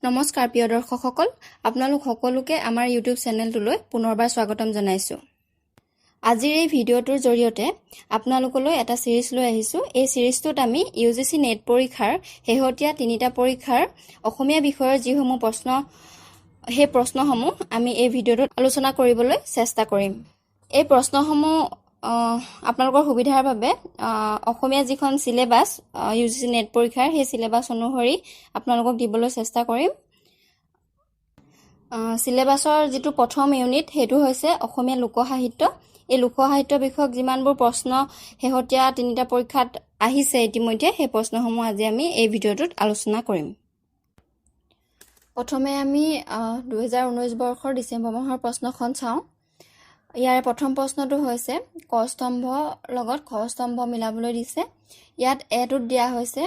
নমস্কাৰ প্ৰিয় দৰ্শকসকল, আপোনালোক সকলোকে আমাৰ ইউটিউব চেনেলটোলৈ পুনৰবাৰ স্বাগতম জনাইছোঁ। আজিৰ এই ভিডিঅ'টোৰ জৰিয়তে আপোনালোকলৈ এটা সিৰিজ লৈ আহিছোঁ। এই সিৰিজটোত আমি UGC-NET পৰীক্ষাৰ শেহতীয়া 3টা পৰীক্ষাৰ অসমীয়া বিষয়ৰ যিসমূহ প্ৰশ্ন, সেই প্ৰশ্নসমূহ আমি এই ভিডিঅ'টোত আলোচনা কৰিবলৈ চেষ্টা কৰিম। এই প্ৰশ্নসমূহ আপোনালোকৰ সুবিধাৰ বাবে অসমীয়া যিখন সিলেবাস UGC-NET পৰীক্ষাৰ সেই সিলেবাস অনুসৰি আপোনালোকক দিবলৈ চেষ্টা কৰিম। সিলেবাসৰ যিটো প্ৰথম ইউনিট সেইটো হৈছে অসমীয়া লোকসাহিত্য। এই লোকসাহিত্য বিষয়ক যিমানবোৰ প্ৰশ্ন শেহতীয়া 3টা পৰীক্ষাত আহিছে ইতিমধ্যে, সেই প্ৰশ্নসমূহ আজি আমি এই ভিডিঅ'টোত আলোচনা কৰিম। প্ৰথমে আমি 2019 বৰ্ষৰ ডিচেম্বৰ মাহৰ প্ৰশ্নখন চাওঁ। ইয়াৰে প্ৰথম প্ৰশ্নটো হৈছে ক স্তম্ভৰ লগত খ স্তম্ভ মিলাবলৈ দিছে। ইয়াত এটোত দিয়া হৈছে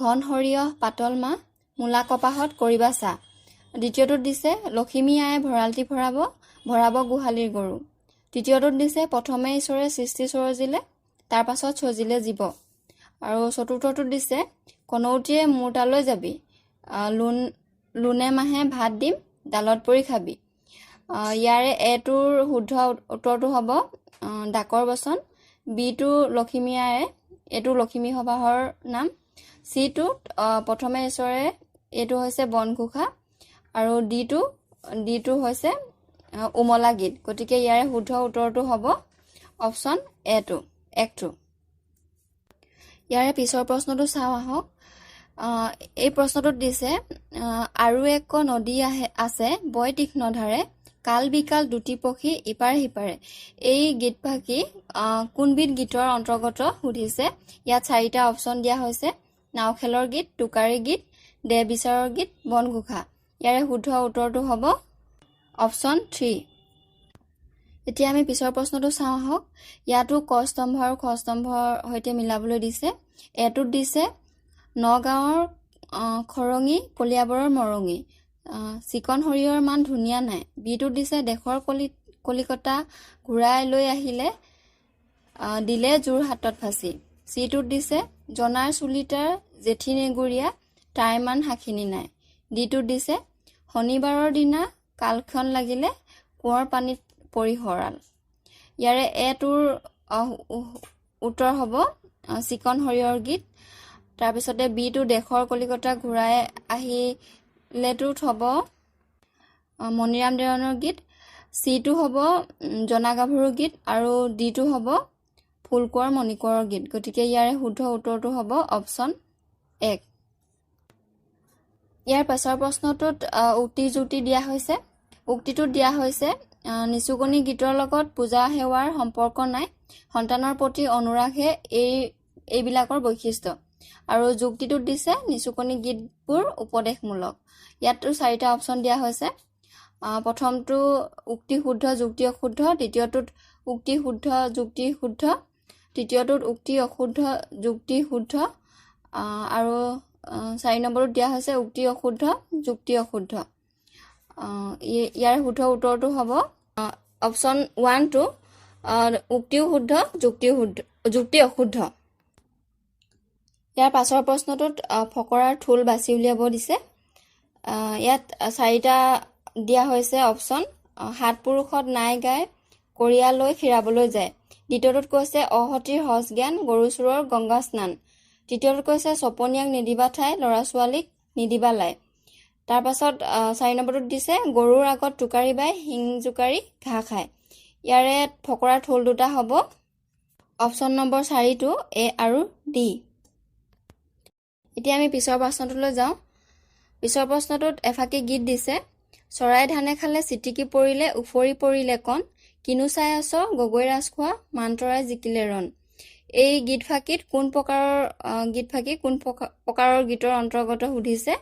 ঘন সৰিয়হ পাতল মাহ মূলা কপাহত কৰিবা চাহ। দ্বিতীয়টোত দিছে লখিমী আয়ে ভঁৰালটি ভৰাব গোহালিৰ গৰু। তৃতীয়টোত দিছে প্ৰথমে ঈশ্বৰে সৃষ্টি সৰজিলে তাৰ পাছত সজিলে জীৱ। আৰু চতুৰ্থটোত দিছে কনৌতীয়ে মোৰ তালৈ যাবি লোনে মাহে ভাত দিম ডালত পৰি খাবি। ইয়াৰে এটোৰ শুদ্ধ উত্তৰটো হ'ব ডাকৰ বচন। বিটো লখিমী আয়ে, এইটো লখিমী সবাহৰ নাম। চিটোত প্ৰথমে ঈশ্বৰে, এইটো হৈছে বনঘোষা। আৰু ডিটো হৈছে উমলা গীত। গতিকে ইয়াৰে শুদ্ধ উত্তৰটো হ'ব অপশ্যন এটো। ইয়াৰে পিছৰ প্ৰশ্নটো চাওঁ আহক। এই প্ৰশ্নটোত দিছে আৰু এক নদী আছে বৈ তীক্ষ্ণ ধাৰে কাল বিকাল দুটি পক্ষী ইপাৰে সিপাৰে। এই গীতভাগী কোনবিধ গীতৰ অন্তৰ্গত সুধিছে। ইয়াত 4টা অপশ্যন দিয়া হৈছে: নাও খেলৰ গীত, টোকাৰী গীত, দেহ বিচাৰৰ গীত, বনঘোষা। ইয়াৰে শুদ্ধ উত্তৰটো হ'ব অপশ্যন 3। এতিয়া আমি পিছৰ প্ৰশ্নটো চাওঁ আহক। ইয়াতো ক স্তম্ভ আৰু খ স্তম্ভৰ সৈতে মিলাবলৈ দিছে। এটোত দিছে নগাঁৱৰ খৰঙী কলিয়াবৰৰ মৰঙী চিকন সৰিয়হৰ মান ধুনীয়া নাই। বিটোত দিছে দেশৰ কলিকতা ঘূৰাই লৈ আহিলে দিলে জোৰ হাতত ফাঁচি। চিটোত দিছে জনাৰ চুলিতাৰ জেঠী নেগুৰীয়া তাইৰ মান সাখিনি নাই। ডিটোত দিছে শনিবাৰৰ দিনা কালখন লাগিলে কুঁৱৰ পানীত পৰি সৰাল। ইয়াৰে এটোৰ উত্তৰ হ'ব চিকন সৰিয়হৰ গীত। তাৰপিছতে বিটো দেশৰ কলিকতা ঘূৰাই আহিলেটোত হ'ব মণিৰাম দেৱানৰ গীত। চিটো হ'ব জনা গাভৰু গীত। আৰু ডিটো হ'ব ফুলকোঁৱৰ মণিকোঁৱৰৰ গীত। গতিকে ইয়াৰে শুদ্ধ উত্তৰটো হ'ব অপশ্যন 1। ইয়াৰ পাছৰ প্ৰশ্নটোত উক্তি যুক্তি দিয়া হৈছে। উক্তিটোত দিয়া হৈছে নিচুকনি গীতৰ লগত পূজা সেৱাৰ সম্পৰ্ক নাই, সন্তানৰ প্ৰতি অনুৰাগহে এইবিলাকৰ বৈশিষ্ট্য। আৰু যুক্তিটোত দিছে নিচুকনি গীতবোৰ উপদেশমূলক। ইয়াতো 4টা অপশ্যন দিয়া হৈছে। প্ৰথমটো উক্তি শুদ্ধ যুক্তি অশুদ্ধ, দ্বিতীয়টোত উক্তি শুদ্ধ যুক্তি শুদ্ধ, তৃতীয়টোত উক্তি অশুদ্ধ যুক্তি শুদ্ধ, আৰু 4 নম্বৰত দিয়া হৈছে উক্তি অশুদ্ধ যুক্তি অশুদ্ধ। ইয়াৰ শুদ্ধ উত্তৰটো হ'ব অপশ্যন 1 টো উক্তিও শুদ্ধ যুক্তি অশুদ্ধ। ইয়াৰ পাছৰ প্ৰশ্নটোত ফকৰাৰ থুল বাছি উলিয়াব দিছে। ইয়াত 4টা দিয়া হৈছে অপশ্যন। সাত পুৰুষত নাই গাই কৰিয়া লৈ খীৰাবলৈ যায়। দ্বিতীয়টোত কৈছে অহতিৰ সজ জ্ঞান গৰু চোৰৰ গংগা স্নান। তৃতীয়টোত কৈছে চপনীয়াক নিদিবা ঠাই ল'ৰা ছোৱালীক নিদিবা লাই। তাৰপাছত 4 নম্বৰটোত দিছে গৰুৰ আগত টোকাৰি বাই শিং জোকাৰি ঘাঁহ খায়। ইয়াৰে ফকৰাৰ থুল দুটা হ'ব অপশ্যন নম্বৰ 4টো এ আৰু ডি। এতিয়া আমি পিছৰ প্ৰশ্নটোলৈ যাওঁ। পিছৰ প্ৰশ্নটোত এফাকি গীত দিছে চৰাই ধানে খালে চিটিকি পৰিলে উফৰি পৰিলে কণ কিনো চাই আছ গগৈ ৰাজ খোৱা মান্তৰাই জিকিলে ৰণ। এই গীতফাঁকিত কোন প্ৰকাৰৰ গীতৰ অন্তৰ্গত সুধিছে।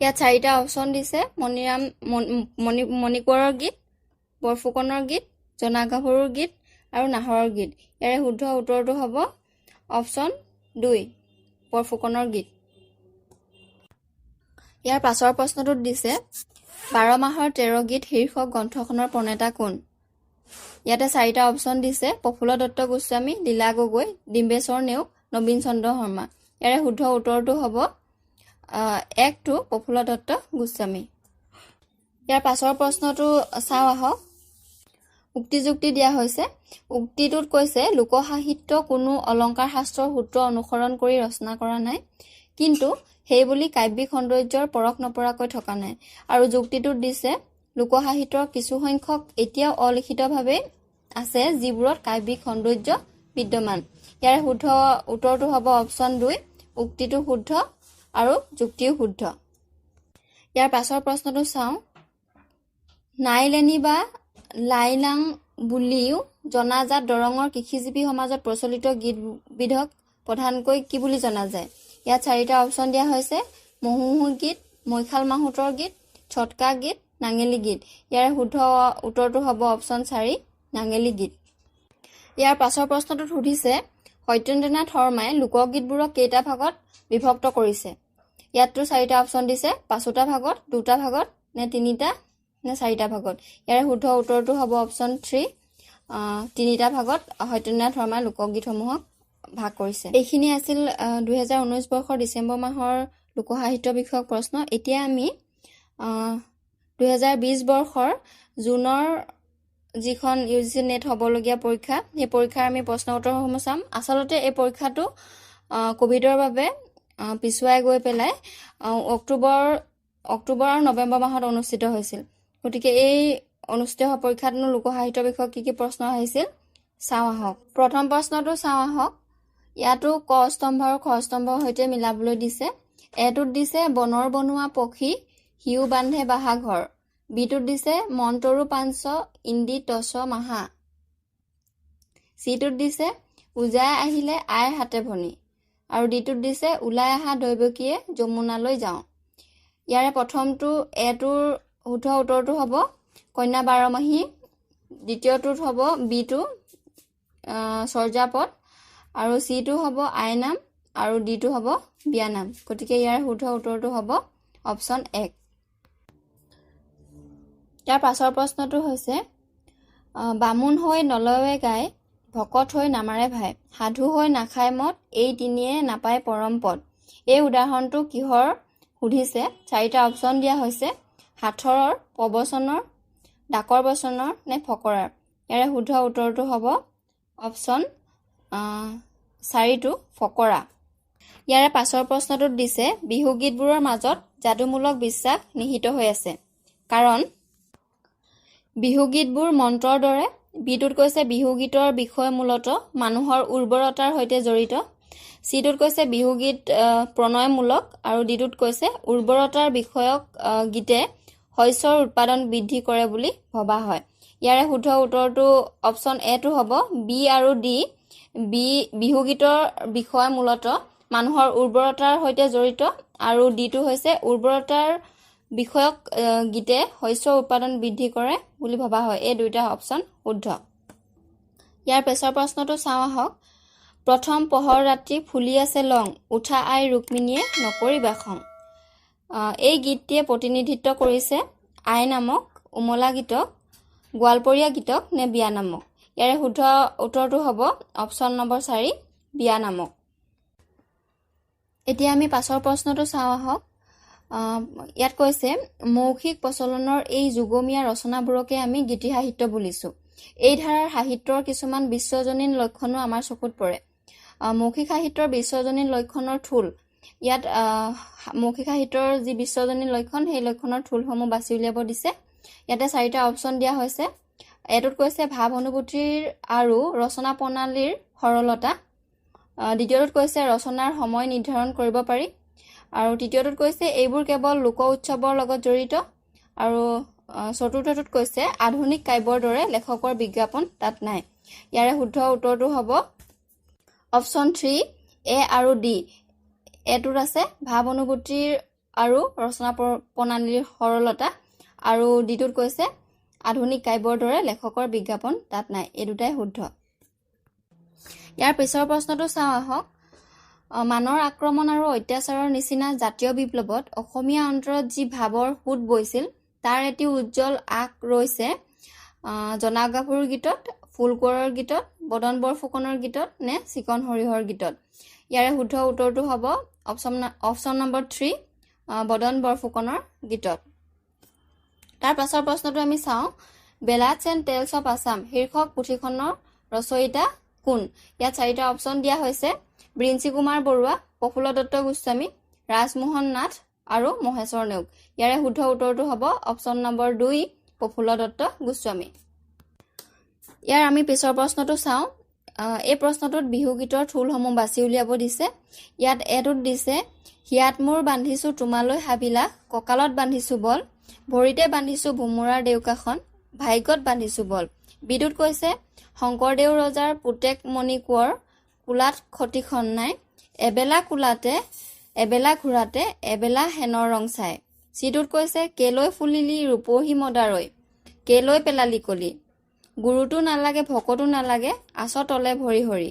ইয়াত 4টা অপশ্যন দিছে মণিকোঁৱৰৰ গীত, বৰফুকনৰ গীত, জনা গাভৰুৰ গীত আৰু নাহৰৰ গীত। ইয়াৰে শুদ্ধ উত্তৰটো হ'ব অপশ্যন 2 বৰফুকনৰ গীত। ইয়াৰ পাছৰ প্ৰশ্নটোত দিছে 12 মাহৰ 13 গীত শীৰ্ষক গ্ৰন্থখনৰ প্ৰণেতা কোন। ইয়াতে 4টা অপশ্যন দিছে প্ৰফুল্ল দত্ত গোস্বামী, লীলা গগৈ, ডিম্বেশ্বৰ নেওগ, নবীন চন্দ্ৰ শৰ্মা। ইয়াৰে শুদ্ধ উত্তৰটো হ'ব একটো প্ৰফুল্ল দত্ত গোস্বামী। ইয়াৰ পাছৰ প্ৰশ্নটো চাওঁ আহক। উক্তি যুক্তি দিয়া হৈছে। উক্তিটোত কৈছে লোকসাহিত্য কোনো অলংকাৰ শাস্ত্ৰৰ সূত্ৰ অনুসৰণ কৰি ৰচনা কৰা নাই, কিন্তু সেইবুলি কাব্যিক সৌন্দৰ্যৰ পৰখ নপৰাকৈ থকা নাই। আৰু যুক্তিটোত দিছে লোকসাহিত্যৰ কিছুসংখ্যক এতিয়াও অলিখিতভাৱে আছে যিবোৰত কাব্যিক সৌন্দৰ্য বিদ্যমান। ইয়াৰে শুদ্ধ উত্তৰটো হ'ব অপশ্যন 2, উক্তিটো শুদ্ধ আৰু যুক্তিও শুদ্ধ। ইয়াৰ পাছৰ প্ৰশ্নটো চাওঁ। নাইলেনি বা লাইলাং বুলিও জনাজাত দৰঙৰ কৃষিজীৱী সমাজত প্ৰচলিত গীতবিধক প্ৰধানকৈ কি বুলি জনা যায়? ইয়াত 4টা অপশ্যন দিয়া হৈছে। মহুহু গীত, মৈখাল মাহুতৰ গীত, ছটকা গীত, নাঙেলি গীত। ইয়াৰে শুদ্ধ উত্তৰটো হ'ব অপশ্যন 4, নাঙেলি গীত। ইয়াৰ পাছৰ প্ৰশ্নটোত সুধিছে সত্যেন্দ্ৰনাথ শৰ্মাই লোকগীতবোৰক কেইটা ভাগত বিভক্ত কৰিছে? ইয়াততো 4টা অপশ্যন দিছে। 5টা ভাগত, 2টা ভাগত, নে 3টা, নে 4টা ভাগত? ইয়াৰে শুদ্ধ উত্তৰটো হ'ব অপশ্যন 3, 3টা ভাগত সত্যেন্দ্ৰনাথ শৰ্মাই লোকগীতসমূহক ভাগ কৰিছে। এইখিনি আছিল 2019 বৰ্ষৰ ডিচেম্বৰ মাহৰ লোকসাহিত্য বিষয়ক প্ৰশ্ন। এতিয়া আমি 2020 বৰ্ষৰ জুনৰ যিখন UGC-NET হ'বলগীয়া পৰীক্ষা, সেই পৰীক্ষাৰ আমি প্ৰশ্ন উত্তৰসমূহ চাম। আচলতে এই পৰীক্ষাটো কোভিডৰ বাবে পিছুৱাই গৈ পেলাই অক্টোবৰ আৰু নৱেম্বৰ মাহত অনুষ্ঠিত হৈছিল। গতিকে এই অনুষ্ঠিত হোৱা পৰীক্ষাতনো লোকসাহিত্য বিষয়ক কি কি প্ৰশ্ন আহিছিল চাওঁ আহক। প্ৰথম প্ৰশ্নটো চাওঁ আহক। ইয়াতো ক স্তম্ভ আৰু খ স্তম্ভৰ সৈতে মিলাবলৈ দিছে। এটোত দিছে বনৰ বনোৱা পক্ষী সিও বান্ধে বাহাঘৰ। বিটোত দিছে মন্তৰু পাঞ্চ ইন্দি টচ মাহা। চিটোত দিছে উজাই আহিলে আইৰ হাতে ভনী। আৰু ডিটোত দিছে ওলাই অহা দৈৱকীয়ে যমুনালৈ যাওঁ। ইয়াৰে প্ৰথমটো এটোৰ শুদ্ধ উত্তৰটো হ'ব কন্যা বাৰমাহী। দ্বিতীয়টোত হ'ব বিটো চৰ্যাপদ, আৰু চিটো হ'ব আইনাম, আৰু ডিটো হ'ব বিয়ানাম। গতিকে ইয়াৰ শুদ্ধ উত্তৰটো হ'ব অপশ্যন 1। ইয়াৰ পাছৰ প্ৰশ্নটো হৈছে বামুণ হৈ নলয়ে গায়, ভকত হৈ নামাৰে ভাই, সাধু হৈ নাখায় মদ, এই তিনিয়ে নাপায় পৰম পদ। এই উদাহৰণটো কিহৰ সুধিছে? 4টা অপশ্যন দিয়া হৈছে। সাঁথৰৰ, প্ৰবচনৰ, ডাকৰ বচনৰ, নে ফকৰাৰ? ইয়াৰে শুদ্ধ উত্তৰটো হ'ব অপশ্যন 4টো ফকৰা। ইয়াৰে পাছৰ প্ৰশ্নটোত দিছে বিহুগীতবোৰৰ মাজত যাদুমূলক বিশ্বাস নিহিত হৈ আছে, কাৰণ বিহুগীতবোৰ মন্ত্ৰৰ দৰে। বিটোত কৈছে বিহুগীতৰ বিষয় মূলতঃ মানুহৰ উৰ্বৰতাৰ সৈতে জড়িত। চিটোত কৈছে বিহুগীত প্ৰণয়মূলক, আৰু ডিটোত কৈছে উৰ্বৰতাৰ বিষয়ক গীতে শস্যৰ উৎপাদন বৃদ্ধি কৰে বুলি ভবা হয়। ইয়াৰে শুদ্ধ উত্তৰটো অপশ্যন এটো হ'ব। বি আৰু ডি। বিহুগীতৰ বিষয় মূলতঃ মানুহৰ উৰ্বৰতাৰ সৈতে জড়িত, আৰু ডিটো হৈছে উৰ্বৰতাৰ বিষয়ক গীতে শস্যৰ উৎপাদন বৃদ্ধি কৰে বুলি ভবা হয়। এই দুইটা অপশ্যন শুদ্ধ। ইয়াৰ পিছৰ প্ৰশ্নটো চাওঁ আহক। প্ৰথম পহৰ ৰাতি ফুলি আছে লং, উঠা আই ৰুক্মিণীয়ে নকৰিবা খং। এই গীতটিয়ে প্ৰতিনিধিত্ব কৰিছে আই নামক, উমলা গীতক, গোৱালপৰীয়া গীতক, নে বিয়া নামক? ইয়াৰে শুদ্ধ উত্তৰটো হ'ব অপশ্যন নম্বৰ 4, বিয়া নামক। এতিয়া আমি পাছৰ প্ৰশ্নটো চাওঁ আহক। ইয়াত কৈছে মৌখিক প্ৰচলনৰ এই যুগমীয়া ৰচনাবোৰকে আমি গীতি সাহিত্য বুলিছোঁ। এই ধাৰাৰ সাহিত্যৰ কিছুমান বিশ্বজনীন লক্ষণো আমাৰ চকুত পৰে। মৌখিক সাহিত্যৰ বিশ্বজনীন লক্ষণৰ থূল। ইয়াত মৌখিক সাহিত্যৰ যি বিশ্বজনীন লক্ষণ, সেই লক্ষণৰ থূলসমূহ বাছি উলিয়াব দিছে। ইয়াতে 4টা অপশ্যন দিয়া হৈছে। এটোত কৈছে ভাৱ অনুভূতিৰ আৰু ৰচনা প্ৰণালীৰ সৰলতা। দ্বিতীয়টোত কৈছে ৰচনাৰ সময় নিৰ্ধাৰণ কৰিব পাৰি, আৰু তৃতীয়টোত কৈছে এইবোৰ কেৱল লোক উৎসৱৰ লগত জড়িত, আৰু চতুৰ্থটোত কৈছে আধুনিক কাব্যৰ দৰে লেখকৰ বিজ্ঞাপন তাত নাই। ইয়াৰে শুদ্ধ উত্তৰটো হ'ব অপশ্যন 3, এ আৰু ডি। এটোত আছে ভাৱ অনুভূতিৰ আৰু ৰচনা প্ৰণালীৰ সৰলতা, আৰু ডিটোত কৈছে আধুনিক কাব্যৰ দৰে লেখকৰ বিজ্ঞাপন তাত নাই। এই দুটাই শুদ্ধ। ইয়াৰ পিছৰ প্ৰশ্নটো চাওঁ আহক। মানৰ আক্ৰমণ আৰু অত্যাচাৰৰ নিচিনা জাতীয় বিপ্লৱত অসমীয়া অন্তৰত যি ভাৱৰ সোঁত বৈছিল, তাৰ এটি উজ্জ্বল আঁক ৰৈছে জনাক গাভৰুৰ গীতত, ফুল কোঁৱৰৰ গীতত, বদন বৰফুকনৰ গীতত, নে চিকন সৰিয়হৰ গীতত? ইয়াৰে শুদ্ধ উত্তৰটো হ'ব অপশ্যন নম্বৰ 3, বদন বৰফুকনৰ গীতত। তাৰ পাছৰ প্ৰশ্নটো আমি চাওঁ, বেলাডছ এণ্ড টেলছ অফ আছাম শীৰ্ষক পুথিখনৰ ৰচয়িতা কোন? ইয়াত 4টা অপশ্যন দিয়া হৈছে, বৃঞ্চি কুমাৰ বৰুৱা, প্ৰফুল্ল দত্ত গোস্বামী, ৰাজমোহন নাথ আৰু মহেশ্বৰ নেওগ। ইয়াৰে শুদ্ধ উত্তৰটো হ'ব অপশ্যন নম্বৰ 2, প্ৰফুল্ল দত্ত গোস্বামী। ইয়াৰ আমি পিছৰ প্ৰশ্নটো চাওঁ। এই প্ৰশ্নটোত বিহু গীতৰ থুলসমূহ বাছি উলিয়াব দিছে। ইয়াত এটোত দিছে, হিয়াত মোৰ বান্ধিছো তোমালৈ হাবিলাস, কঁকালত বান্ধিছো বল, ভৰিতে বান্ধিছো ভোমোৰাৰ দেউকাখন, ভাগ্যত বান্ধিছো বল। বিটোত কৈছে, শংকৰদেৱ ৰজাৰ পুতেক মণি কোঁৱৰ, কোলাত খটিখন নাই, এবেলা কোলাতে এবেলা ঘূৰাতে এবেলা হেনৰ ৰং চাই। চিটোত কৈছে, কেলৈ ফুলিলি ৰূপহী মদাৰৈ, কেলৈ পেলালি কলি, গুৰুতো নালাগে ভকতো নালাগে, আছ তলে ভৰি হৰি।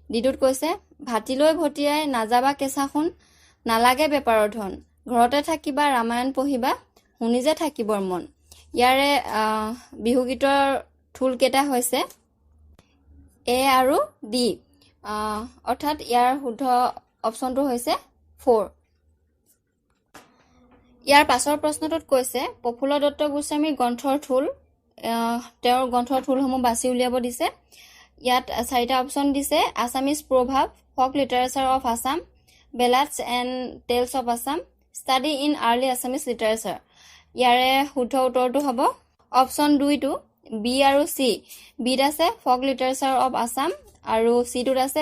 ডিটোত কৈছে, ভাতিলৈ ভটিয়াই নাযাবা কেঁচা সোণ, নালাগে বেপাৰৰ ধন, ঘৰতে থাকিবা ৰামায়ণ পঢ়িবা, শুনি যে থাকিবৰ মন। ইয়াৰে বিহুগীতৰ থুল কেইটা হৈছে এ আৰু ডি, অৰ্থাৎ ইয়াৰ শুদ্ধ অপশ্যনটো হৈছে 4। ইয়াৰ পাছৰ প্ৰশ্নটোত কৈছে, প্ৰফুল্ল দত্ত গোস্বামীৰ গ্ৰন্থৰ থুল, তেওঁৰ গ্ৰন্থৰ থুলসমূহ বাছি উলিয়াব দিছে। ইয়াত 4টা অপশ্যন দিছে, আছামিজ প্ৰভাৱ, folk literature of Assam, ballads and tales of Assam, study in early Assamese literature. ইয়াৰে শুদ্ধ উত্তৰটো হ'ব অপশ্যন 2টো, বি আৰু চি। বিত আছে ফক লিটাৰেচাৰ অফ আছাম আৰু চিটোত আছে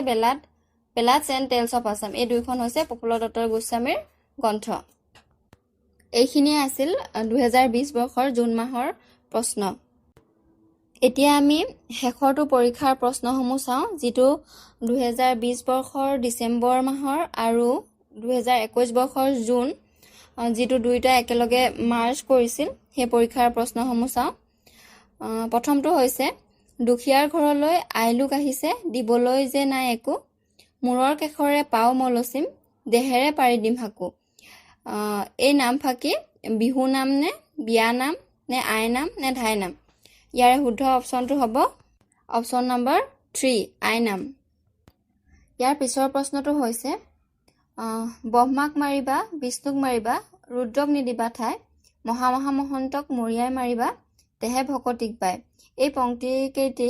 ballads and tales of Assam. এই দুইখন হৈছে প্ৰফুল্ল দত্ত গোস্বামীৰ গ্ৰন্থ। এইখিনিয়ে আছিল 2020 বৰ্ষৰ জুন মাহৰ প্ৰশ্ন। এতিয়া আমি শেষৰটো পৰীক্ষাৰ প্ৰশ্নসমূহ চাওঁ, যিটো 2020 বৰ্ষৰ ডিচেম্বৰ মাহৰ আৰু 2021 বৰ্ষৰ জুন, যিটো দুয়োটা একেলগে মাৰ্চ কৰিছিল, সেই পৰীক্ষাৰ প্ৰশ্নসমূহ চাওঁ। প্ৰথমটো হৈছে, দুখীয়াৰ ঘৰলৈ আইলোক আহিছে, দিবলৈ যে নাই একো, মূৰৰ কেশৰে পাও মলচিম, দেহেৰে পাৰি দিম হাকো। এই নাম ফাকি বিহু নাম নে বিয়া নাম নে আই নাম নে ধাই নাম? ইয়াৰে শুদ্ধ অপশ্যনটো হ'ব অপশ্যন নম্বৰ 3, আই নাম। ইয়াৰ পিছৰ প্ৰশ্নটো হৈছে, ব্ৰহ্মাক মাৰিবা, বিষ্ণুক মাৰিবা, ৰুদ্ৰক নিদিবা ঠাই, মহা মহন্তক মৰিয়াই মাৰিবা, তেহে ভকতিক পায়। এই পংক্তিকেইটি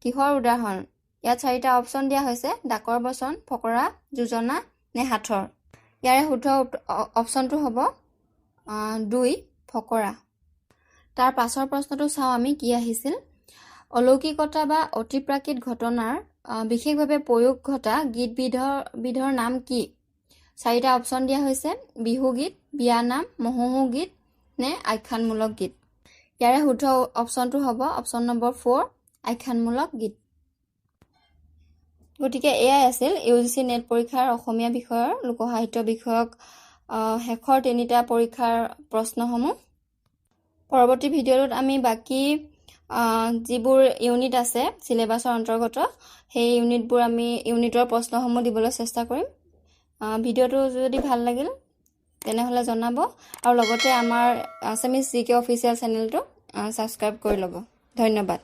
কিহৰ উদাহৰণ? ইয়াত 4টা অপশ্যন দিয়া হৈছে, ডাকৰ বচন, ফকৰা, যোজনা নে সাঁথৰ। ইয়াৰে শুদ্ধ অপশ্যনটো হ'ব 2, ফকৰা। তাৰ পাছৰ প্ৰশ্নটো চাওঁ আমি, কি আহিছিল, অলৌকিকতা বা অতিপ্ৰাকৃত ঘটনাৰ বিশেষভাৱে প্ৰয়োগ ঘটা গীতবিধৰ নাম কি? 4টা অপশ্যন দিয়া হৈছে, বিহুগীত, বিয়া নাম, মহোহো গীত নে আখ্যানমূলক গীত। ইয়াৰে শুদ্ধ অপশ্যনটো হ'ব অপশ্যন নম্বৰ 4, আখ্যানমূলক গীত। গতিকে এয়াই আছিল UGC-NET পৰীক্ষাৰ অসমীয়া বিষয়ৰ লোকসাহিত্য বিষয়ক শেষৰ 3টা পৰীক্ষাৰ প্ৰশ্নসমূহ। পৰৱৰ্তী ভিডিঅ'টোত আমি বাকী যিবোৰ ইউনিট আছে চিলেবাছৰ অন্তৰ্গত, সেই ইউনিটৰ প্ৰশ্নসমূহ দিবলৈ চেষ্টা কৰিম। ভিডিঅ'টো যদি ভাল লাগিল তেনেহ'লে জনাব, আৰু লগতে আমাৰ আছামিজ GK অফিচিয়েল চেনেলটো ছাবস্ক্ৰাইব কৰি ল'ব। ধন্যবাদ।